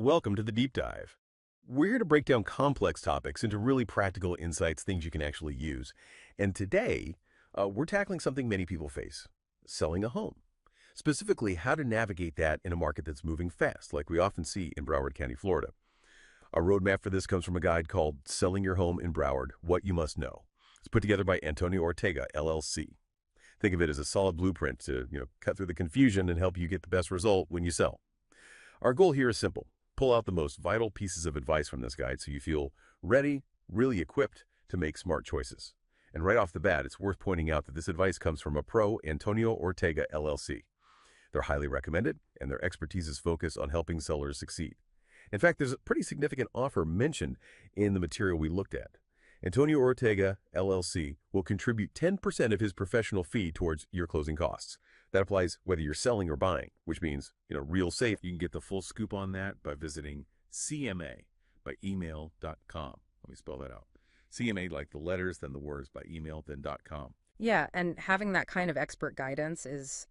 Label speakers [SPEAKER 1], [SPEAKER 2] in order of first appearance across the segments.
[SPEAKER 1] Welcome to the Deep Dive. We're here to break down complex topics into really practical insights, things you can actually use. And today, we're tackling something many people face, selling a home. Specifically, how to navigate that in a market that's moving fast, like we often see in Broward County, Florida. Our roadmap for this comes from a guide called Selling Your Home in Broward, What You Must Know. It's put together by Antonio Ortega LLC. Think of it as a solid blueprint to, cut through the confusion and help you get the best result when you sell. Our goal here is simple. Pull out the most vital pieces of advice from this guide so you feel ready, really equipped to make smart choices. And right off the bat, it's worth pointing out that this advice comes from a pro, Antonio Ortega LLC. They're highly recommended, and their expertise is focused on helping sellers succeed. In fact, there's a pretty significant offer mentioned in the material we looked at. Antonio Ortega LLC will contribute 10% of his professional fee towards your closing costs. That applies whether you're selling or buying, which means, real safe. You can get the full scoop on that by visiting CMA by email.com. Let me spell that out. CMA, like the letters, then the words, by email, then .com.
[SPEAKER 2] Yeah, and having that kind of expert guidance is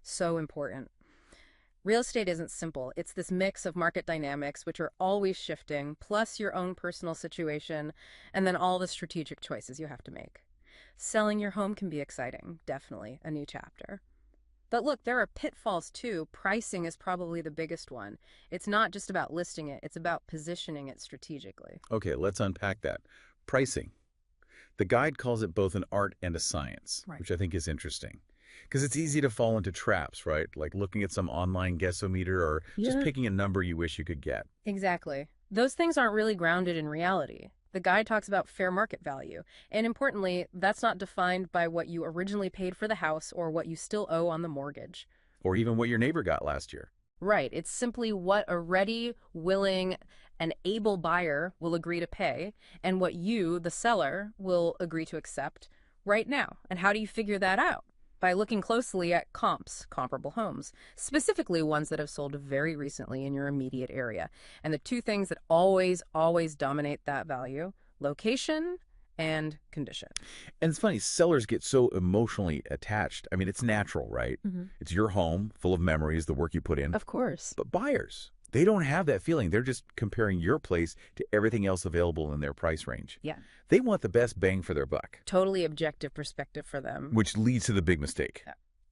[SPEAKER 2] so important. Real estate isn't simple. It's this mix of market dynamics, which are always shifting, plus your own personal situation, and then all the strategic choices you have to make. Selling your home can be exciting, definitely a new chapter. But look, there are pitfalls too. Pricing is probably the biggest one. It's not just about listing it, it's about positioning it strategically.
[SPEAKER 3] Okay, let's unpack that. Pricing. The guide calls it both an art and a science,
[SPEAKER 2] Right.
[SPEAKER 3] which I think is interesting. Because it's easy to fall into traps, right? Like looking at some online guessometer or just picking a number you wish you could get.
[SPEAKER 2] Exactly. Those things aren't really grounded in reality. The guide talks about fair market value. And importantly, that's not defined by what you originally paid for the house or what you still owe on the mortgage.
[SPEAKER 3] Or even what your neighbor got last year.
[SPEAKER 2] Right. It's simply what a ready, willing, and able buyer will agree to pay and what you, the seller, will agree to accept right now. And how do you figure that out? By looking closely at comps, comparable homes, specifically ones that have sold very recently in your immediate area. And the two things that always dominate that value, location and condition.
[SPEAKER 3] And it's funny, sellers get so emotionally attached. I mean, it's natural, right? It's your home, full of memories, the work you put in.
[SPEAKER 2] Of course.
[SPEAKER 3] But buyers, they don't have that feeling. They're just comparing your place to everything else available in their price range.
[SPEAKER 2] Yeah.
[SPEAKER 3] They want the best bang for their buck.
[SPEAKER 2] Totally objective perspective for them.
[SPEAKER 3] Which leads to the big mistake,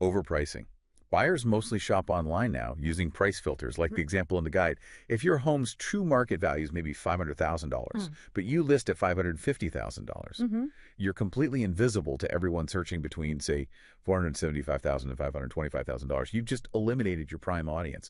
[SPEAKER 3] overpricing. Buyers mostly shop online now using price filters, like the example in the guide. If your home's true market value is maybe $500,000, but you list at $550,000, you're completely invisible to everyone searching between, say, $475,000 and $525,000. You've just eliminated your prime audience.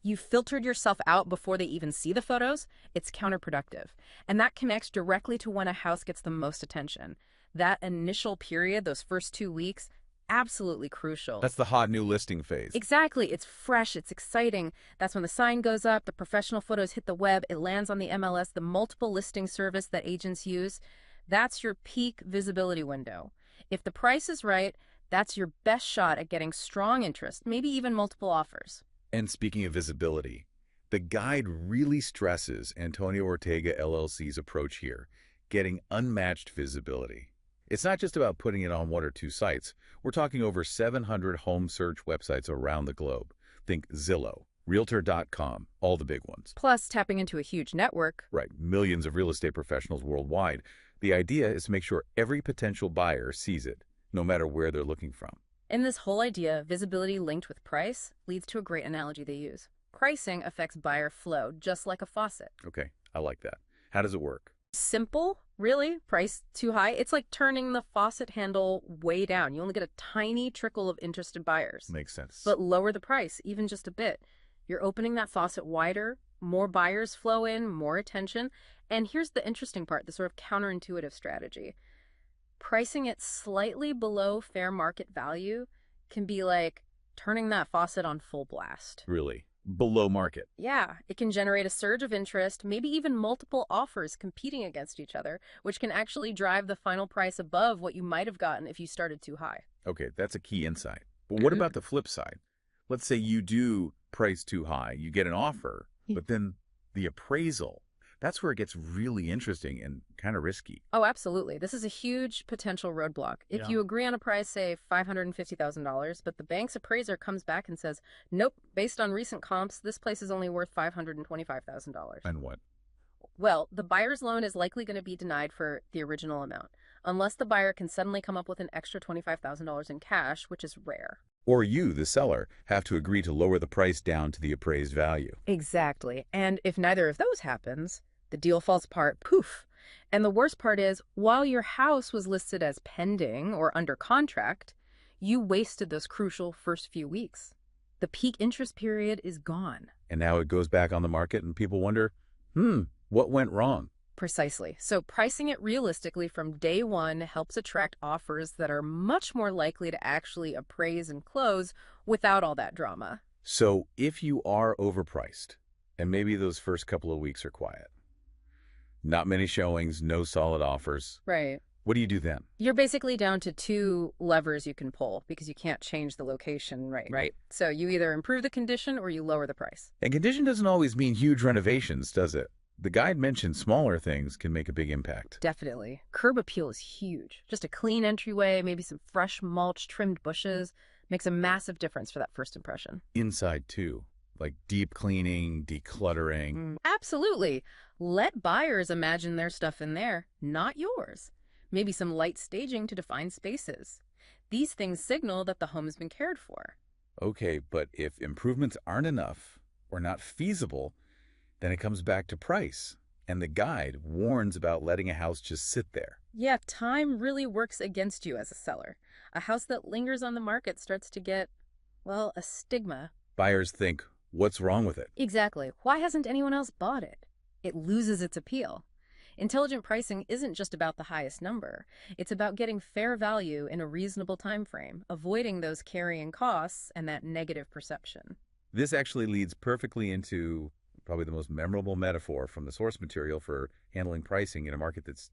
[SPEAKER 2] You filtered yourself out before they even see the photos. It's counterproductive. And that connects directly to when a house gets the most attention. That initial period, those first 2 weeks, absolutely crucial.
[SPEAKER 3] That's the hot new listing phase.
[SPEAKER 2] Exactly. It's fresh. It's exciting. That's when the sign goes up, the professional photos hit the web, it lands on the MLS, the multiple listing service that agents use. That's your peak visibility window. If the price is right, that's your best shot at getting strong interest, maybe even multiple offers.
[SPEAKER 3] And speaking of visibility, the guide really stresses Antonio Ortega LLC's approach here, getting unmatched visibility. It's not just about putting it on one or two sites. We're talking over 700 home search websites around the globe. Think Zillow, Realtor.com, all the big ones.
[SPEAKER 2] Plus, tapping into a huge network.
[SPEAKER 3] Right, millions of real estate professionals worldwide. The idea is to make sure every potential buyer sees it, no matter where they're looking from.
[SPEAKER 2] In this whole idea, visibility linked with price leads to a great analogy they use. Pricing affects buyer flow, just like a faucet.
[SPEAKER 3] Okay, I like that. How does it work?
[SPEAKER 2] Simple, really? Price too high? It's like turning the faucet handle way down. You only get a tiny trickle of interested buyers.
[SPEAKER 3] Makes sense.
[SPEAKER 2] But lower the price, even just a bit. You're opening that faucet wider, more buyers flow in, more attention. And here's the interesting part, the sort of counterintuitive strategy. Pricing it slightly below fair market value can be like turning that faucet on full blast.
[SPEAKER 3] Really? Below market?
[SPEAKER 2] Yeah, it can generate a surge of interest, maybe even multiple offers competing against each other, which can actually drive the final price above what you might have gotten if you started too high.
[SPEAKER 3] Okay, that's a key insight. But what about the flip side? Let's say you do price too high, you get an offer, but then the appraisal, That's where it gets really interesting and kind of risky.
[SPEAKER 2] Oh, absolutely. This is a huge potential roadblock. If you agree on a price, say $550,000, but the bank's appraiser comes back and says, nope, based on recent comps, this place is only worth $525,000.
[SPEAKER 3] And what?
[SPEAKER 2] Well, the buyer's loan is likely going to be denied for the original amount, unless the buyer can suddenly come up with an extra $25,000 in cash, which is rare.
[SPEAKER 3] Or you, the seller, have to agree to lower the price down to the appraised value.
[SPEAKER 2] Exactly. And if neither of those happens, the deal falls apart, poof. And the worst part is, while your house was listed as pending or under contract, you wasted those crucial first few weeks. The peak interest period is gone.
[SPEAKER 3] And now it goes back on the market and people wonder, what went wrong?
[SPEAKER 2] Precisely. So pricing it realistically from day one helps attract offers that are much more likely to actually appraise and close without all that drama.
[SPEAKER 3] So if you are overpriced, and maybe those first couple of weeks are quiet, not many showings, no solid offers.
[SPEAKER 2] Right.
[SPEAKER 3] What do you do then?
[SPEAKER 2] You're basically down to two levers you can pull because you can't change the location, right?
[SPEAKER 3] Right.
[SPEAKER 2] So you either improve the condition or you lower the price.
[SPEAKER 3] And condition doesn't always mean huge renovations, does it? The guide mentioned smaller things can make a big impact.
[SPEAKER 2] Definitely. Curb appeal is huge. Just a clean entryway, maybe some fresh mulch, trimmed bushes, makes a massive difference for that first impression.
[SPEAKER 3] Inside too, like deep cleaning, decluttering.
[SPEAKER 2] Absolutely. Let buyers imagine their stuff in there, not yours. Maybe some light staging to define spaces. These things signal that the home has been cared for.
[SPEAKER 3] Okay, but if improvements aren't enough or not feasible, then it comes back to price. And the guide warns about letting a house just sit there.
[SPEAKER 2] Yeah, time really works against you as a seller. A house that lingers on the market starts to get, well, a stigma.
[SPEAKER 3] Buyers think, what's wrong with it?
[SPEAKER 2] Exactly. Why hasn't anyone else bought it? It loses its appeal. Intelligent pricing isn't just about the highest number. It's about getting fair value in a reasonable time frame, avoiding those carrying costs and that negative perception.
[SPEAKER 3] This actually leads perfectly into probably the most memorable metaphor from the source material for handling pricing in a market that's,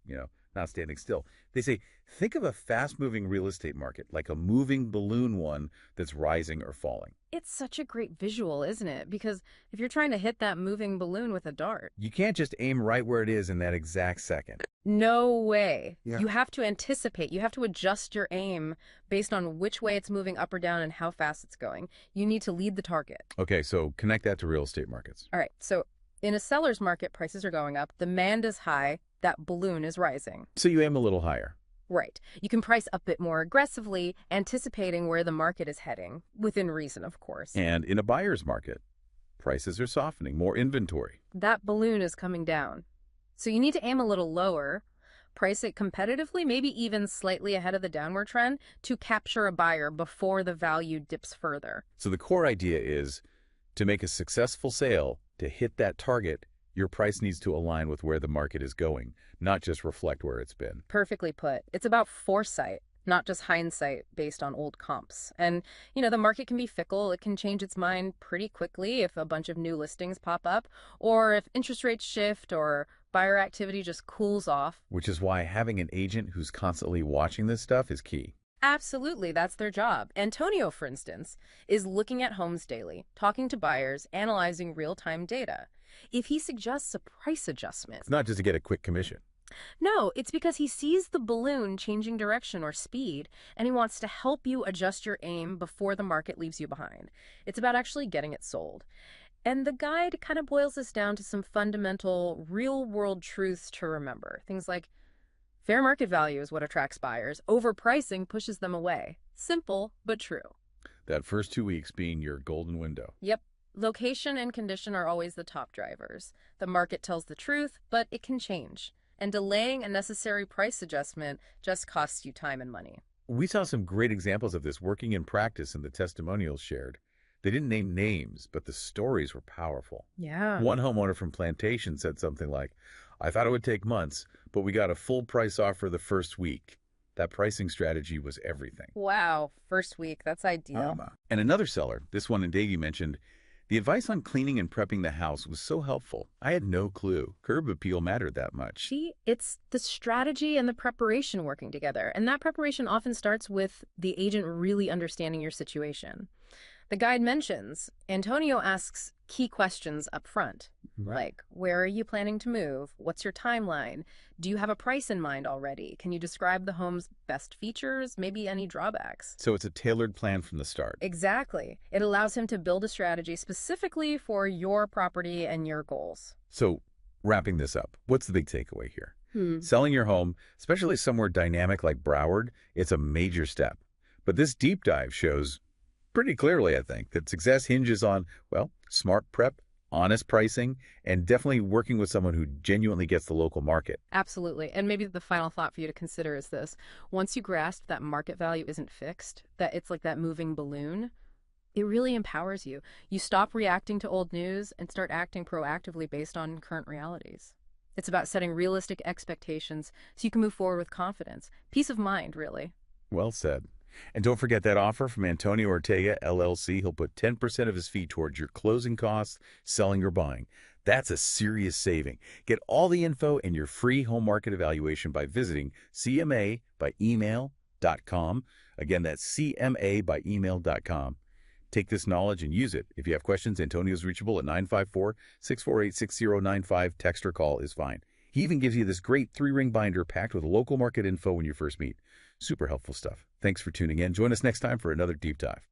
[SPEAKER 3] not standing still. They say, think of a fast-moving real estate market, like a moving balloon one that's rising or falling.
[SPEAKER 2] It's such a great visual, isn't it? Because if you're trying to hit that moving balloon with a dart,
[SPEAKER 3] You can't just aim right where it is in that exact second.
[SPEAKER 2] no way.
[SPEAKER 3] Yeah.
[SPEAKER 2] You have to anticipate. You have to adjust your aim based on which way it's moving up or down and how fast it's going. You need to lead the target.
[SPEAKER 3] Okay, so connect that to real estate markets.
[SPEAKER 2] All right, so in a seller's market, prices are going up. Demand is high. That balloon is rising.
[SPEAKER 3] So you aim a little higher.
[SPEAKER 2] Right. You can price a bit more aggressively, anticipating where the market is heading, within reason, of course.
[SPEAKER 3] And in a buyer's market, prices are softening, more inventory.
[SPEAKER 2] That balloon is coming down. So you need to aim a little lower, price it competitively, maybe even slightly ahead of the downward trend to capture a buyer before the value dips further.
[SPEAKER 3] So the core idea is to make a successful sale, to hit that target, your price needs to align with where the market is going, not just reflect where it's been.
[SPEAKER 2] Perfectly put. It's about foresight, not just hindsight based on old comps. And, the market can be fickle. It can change its mind pretty quickly if a bunch of new listings pop up, or if interest rates shift or buyer activity just cools off.
[SPEAKER 3] Which is why having an agent who's constantly watching this stuff is key.
[SPEAKER 2] Absolutely, that's their job. Antonio, for instance, is looking at homes daily, talking to buyers, analyzing real-time data. If he suggests a price adjustment...
[SPEAKER 3] It's not just to get a quick commission.
[SPEAKER 2] No, it's because he sees the balloon changing direction or speed, and he wants to help you adjust your aim before the market leaves you behind. It's about actually getting it sold. And the guide kind of boils this down to some fundamental real-world truths to remember. Things like fair market value is what attracts buyers. Overpricing pushes them away. Simple, but true.
[SPEAKER 3] That first 2 weeks being your golden window.
[SPEAKER 2] Yep. Location and condition are always the top drivers. The market tells the truth, but it can change. And delaying a necessary price adjustment just costs you time and money.
[SPEAKER 3] We saw some great examples of this working in practice in the testimonials shared. They didn't name names, but the stories were powerful.
[SPEAKER 2] Yeah.
[SPEAKER 3] One homeowner from Plantation said something like, I thought it would take months, but we got a full price offer the first week. That pricing strategy was everything.
[SPEAKER 2] Wow. First week. That's ideal.
[SPEAKER 3] And another seller, this one in Davie, mentioned, the advice on cleaning and prepping the house was so helpful. I had no clue curb appeal mattered that much.
[SPEAKER 2] See, it's the strategy and the preparation working together. And that preparation often starts with the agent really understanding your situation. The guide mentions, Antonio asks key questions up front.
[SPEAKER 3] Right.
[SPEAKER 2] Like, where are you planning to move? What's your timeline? Do you have a price in mind already? Can you describe the home's best features, maybe any drawbacks?
[SPEAKER 3] So it's a tailored plan from the start.
[SPEAKER 2] Exactly. It allows him to build a strategy specifically for your property and your goals.
[SPEAKER 3] So wrapping this up, what's the big takeaway here? Selling your home, especially somewhere dynamic like Broward, it's a major step. But this deep dive shows pretty clearly, I think, that success hinges on, well, smart prep, honest pricing, and definitely working with someone who genuinely gets the local market.
[SPEAKER 2] Absolutely. And maybe the final thought for you to consider is this. Once you grasp that market value isn't fixed, that it's like that moving balloon, it really empowers you. You stop reacting to old news and start acting proactively based on current realities. It's about setting realistic expectations so you can move forward with confidence. Peace of mind, really.
[SPEAKER 3] Well said. And don't forget that offer from Antonio Ortega LLC. He'll put 10% of his fee towards your closing costs, selling or buying. That's a serious saving. Get all the info and your free home market evaluation by visiting cmabyemail.com. Again, that's cmabyemail.com. Take this knowledge and use it. If you have questions, Antonio's reachable at 954-648-6095. Text or call is fine. He even gives you this great 3-ring binder packed with local market info when you first meet. Super helpful stuff. Thanks for tuning in. Join us next time for another deep dive.